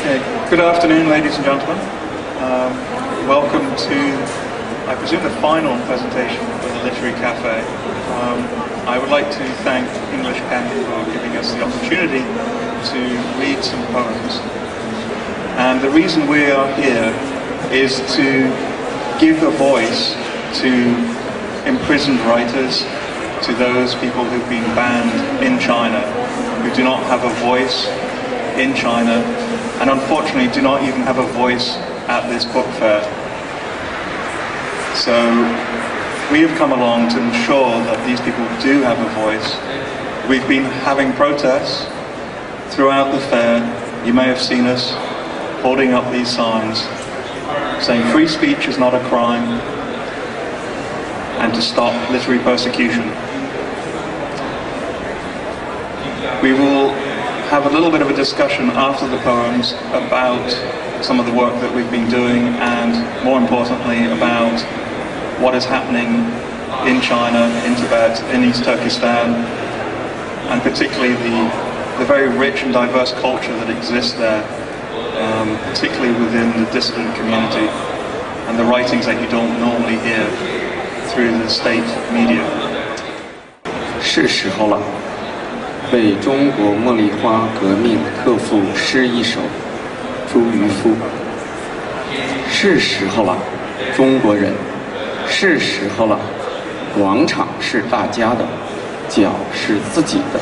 Okay. Good afternoon, ladies and gentlemen. Welcome to, I presume, the final presentation of the Literary Cafe. I would like to thank English Pen for giving us the opportunity to read some poems. And the reason we are here is to give a voice to imprisoned writers, to those people who've been banned in China, who do not have a voice in China, and unfortunately do not even have a voice at this book fair. So we have come along to ensure that these people do have a voice. We've been having protests throughout the fair. You may have seen us holding up these signs saying free speech is not a crime and to stop literary persecution. We will have a little bit of a discussion after the poems about some of the work that we've been doing, and more importantly about what is happening in China, in Tibet, in East Turkestan, and particularly the very rich and diverse culture that exists there, particularly within the dissident community, and the writings that you don't normally hear through the state media. 是时候了，为中国茉莉花革命特赋诗一首，朱渔夫。是时候了，中国人，是时候了，广场是大家的，脚是自己的。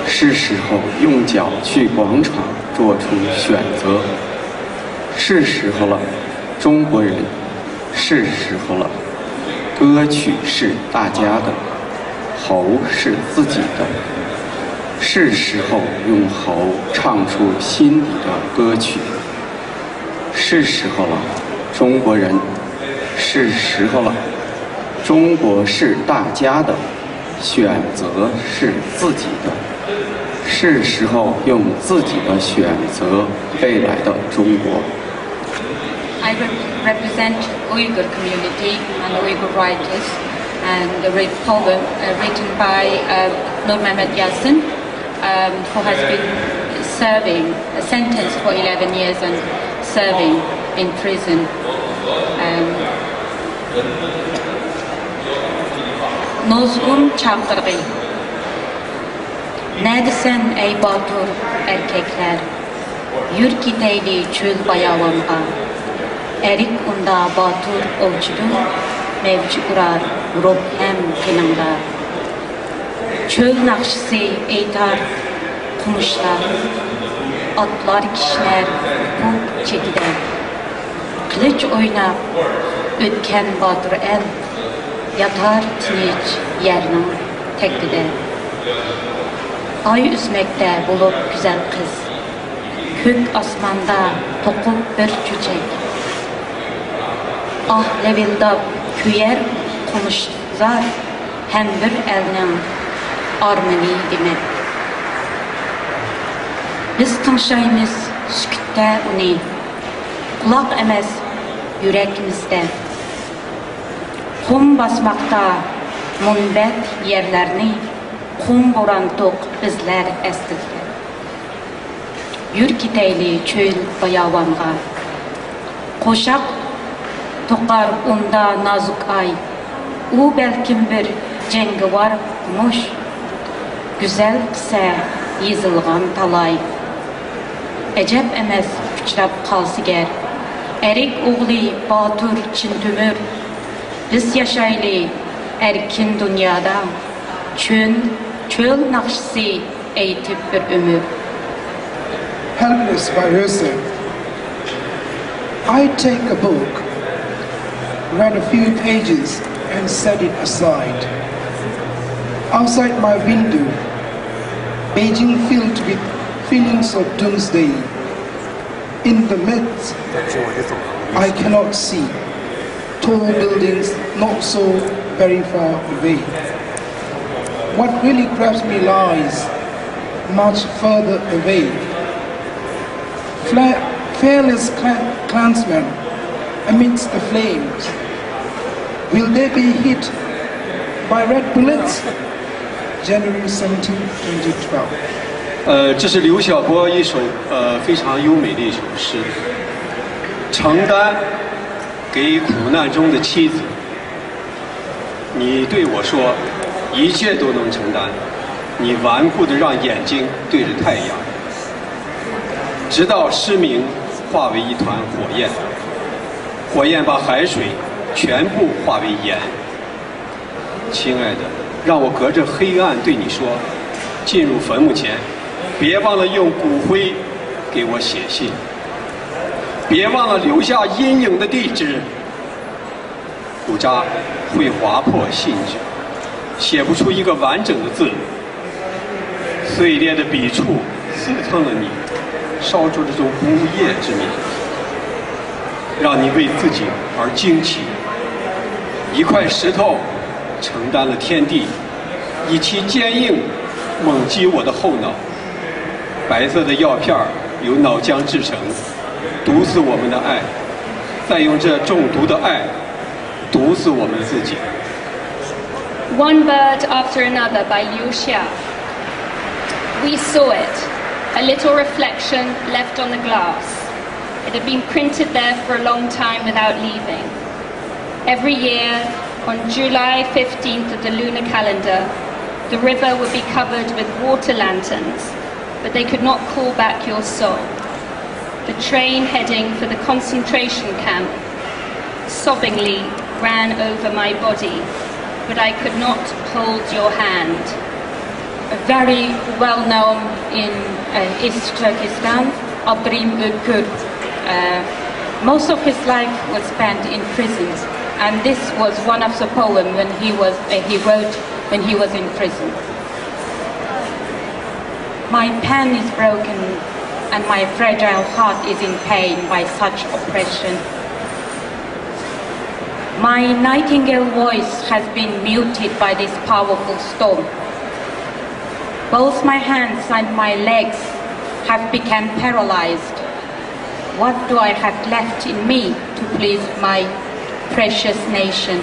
是时候用脚去广场做出选择。是时候了，中国人，是时候了，歌曲是大家的，喉是自己的。是时候用喉唱出心底的歌曲。是时候了，中国人，是时候了，中国是大家的，选择是自己的。是时候用自己的选择未来的中国。I represent Uyghur community and Uyghur writers, and the poem written by Nur Mehmet Yasin, who has been serving, sentenced for 11 years and serving in prison. Nozgun çakırgı. Neredesin ey batur erkekler? Yür gideyli çöl bayavanğa. Erik unda batur olçudur, mevci kurar, ruh hem kınında. Çöl nakşısı eytar kumuşlar, atlar kişiler hukuk çekider. Kılıç oynap, ötken batur el, yatar tinç yerinin tekbide. Ay üzmekte bulup güzel kız, kök asmanda tokup bir çöçek. Ah levildab küyer konuşlar, hem bir elinin armoni demek. Biz tınşayımız sükütte uni, kulak emez yürekimizde. Kum basmakta munbet yerlerini, kum borantık bizler estildi. Yür gideyli çöl bayavanğa. Koşak tokar unda nazuk ay. U belkim bir cengi var muş. Güzel kısa yazılgan talay. Ecep emez uçrap kalsı ger. Erik oğli batur çin tümür. Biz yaşaylı erkin dünyada. Çöl nakşısı eğitip bir ömür. Helpless by herself, I take a book, read a few pages and set it aside. Outside my window, Beijing filled with feelings of doomsday. In the midst, I cannot see tall buildings not so very far away. What really grabs me lies much further away. Fearless clansmen amidst the flames. Will they be hit by red bullets? January 17, 2012. 这是刘晓波一首非常优美的一首诗，承担给苦难中的妻子，你对我说，一切都能承担，你顽固地让眼睛对着太阳，直到失明化为一团火焰，火焰把海水全部化为盐。亲爱的，让我隔着黑暗对你说，进入坟墓前，别忘了用骨灰给我写信，别忘了留下阴影的地址。骨渣会划破信纸，写不出一个完整的字。碎裂的笔触刺痛了你，烧出这种无业之名，让你为自己而惊奇。一块石头承担了天地，以其坚硬猛击我的后脑。白色的药片由脑浆制成，毒死我们的爱，再用这中毒的爱毒死我们自己。 One bird after another by Liu Xia. We saw it, a little reflection left on the glass. It had been printed there for a long time without leaving. Every year, on July 15th of the lunar calendar, the river would be covered with water lanterns, but they could not call back your soul. The train heading for the concentration camp sobbingly ran over my body, but I could not hold your hand. Very well known in East Turkestan, Abdrim Ökür. Most of his life was spent in prisons, and this was one of the poems when he wrote when he was in prison. My pen is broken, and my fragile heart is in pain by such oppression. My nightingale voice has been muted by this powerful storm. Both my hands and my legs have become paralyzed. What do I have left in me to please my precious nation?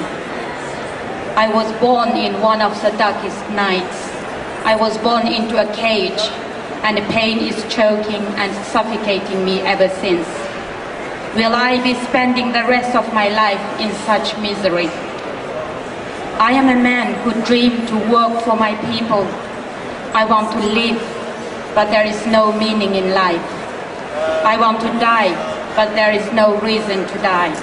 I was born in one of the darkest nights. I was born into a cage, and the pain is choking and suffocating me ever since. Will I be spending the rest of my life in such misery? I am a man who dreamed to work for my people. I want to live, but there is no meaning in life. I want to die, but there is no reason to die.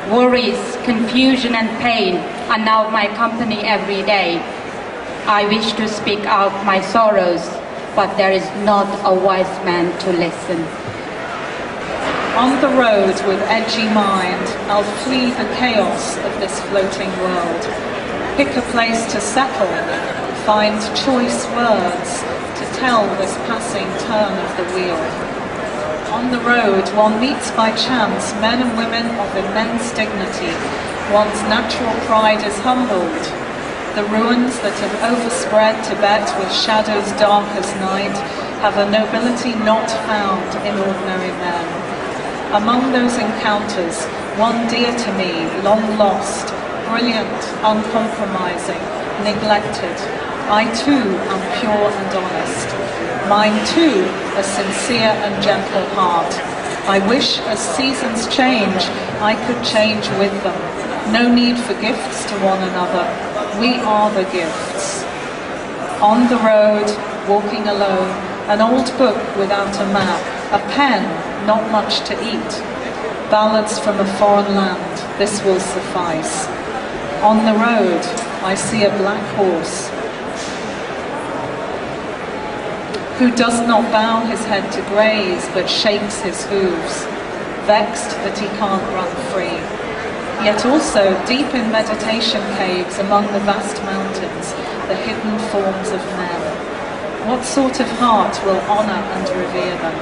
Worries, confusion and pain are now my company every day. I wish to speak out my sorrows, but there is not a wise man to listen. On the road with edgy mind, I'll flee the chaos of this floating world. Pick a place to settle, find choice words to tell this passing turn of the wheel. On the road, one meets by chance men and women of immense dignity. One's natural pride is humbled. The ruins that have overspread Tibet with shadows dark as night have a nobility not found in ordinary men. Among those encounters, one dear to me, long lost, brilliant, uncompromising, neglected. I too am pure and honest. Mine too a sincere and gentle heart. I wish as seasons change, I could change with them. No need for gifts to one another. We are the gifts. On the road, walking alone, an old book without a map, a pen, not much to eat. Ballads from a foreign land, this will suffice. On the road, I see a black horse who does not bow his head to graze, but shakes his hooves, vexed that he can't run free. Yet also, deep in meditation caves among the vast mountains, the hidden forms of men. What sort of heart will honour and revere them?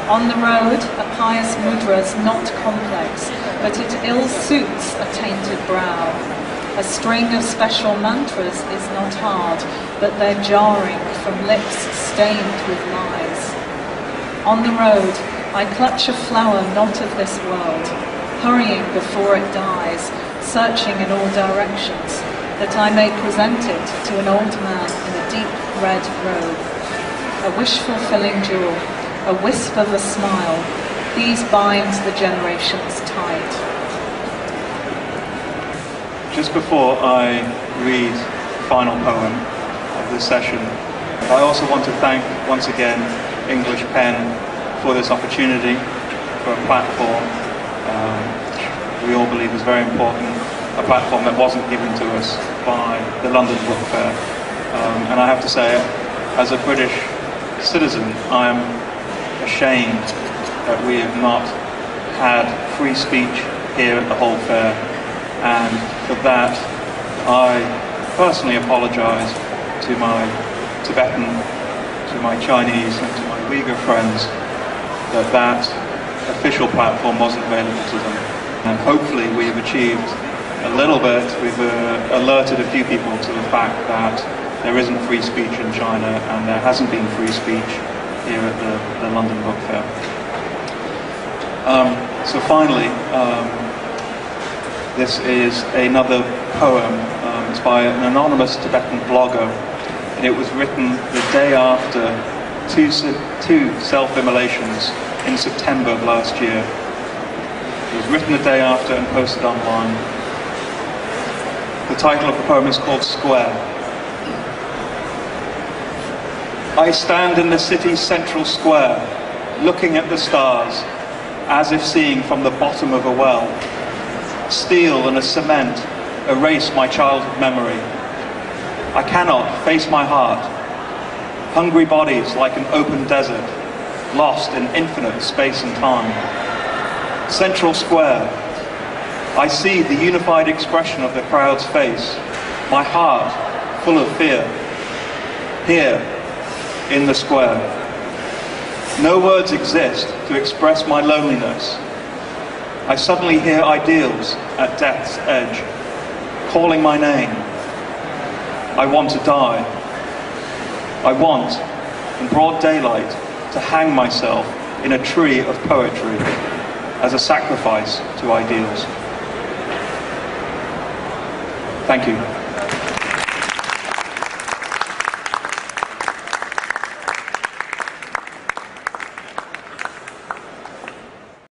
On the road, a pious mudra's not complex, but it ill suits a tainted brow. A string of special mantras is not hard, but they're jarring from lips stained with lies. On the road, I clutch a flower not of this world, hurrying before it dies, searching in all directions, that I may present it to an old man in a deep red robe. a wish-fulfilling jewel, a wisp of a smile. These bind the generations tight. Just before I read the final poem of this session, I also want to thank once again English Pen for this opportunity, for a platform we all believe is very important, a platform that wasn't given to us by the London Book Fair. And I have to say, as a British citizen, I am ashamed that we have not had free speech here at the whole fair, and for that I personally apologize to my Tibetan, to my Chinese and to my Uyghur friends that official platform wasn't available to them. And hopefully we have achieved a little bit, we've alerted a few people to the fact that there isn't free speech in China and there hasn't been free speech here at the London Book Fair. So finally, this is another poem. It's by an anonymous Tibetan blogger, and it was written the day after two self-immolations in September of last year. It was written the day after and posted online. The title of the poem is called Square. I stand in the city's central square, looking at the stars, as if seeing from the bottom of a well. Steel and a cement erase my childhood memory. I cannot face my heart. Hungry bodies like an open desert, lost in infinite space and time. Central square. I see the unified expression of the crowd's face, my heart full of fear. Here, in the square. No words exist to express my loneliness. I suddenly hear ideals at death's edge, calling my name. I want to die. I want, in broad daylight, to hang myself in a tree of poetry as a sacrifice to ideals. Thank you.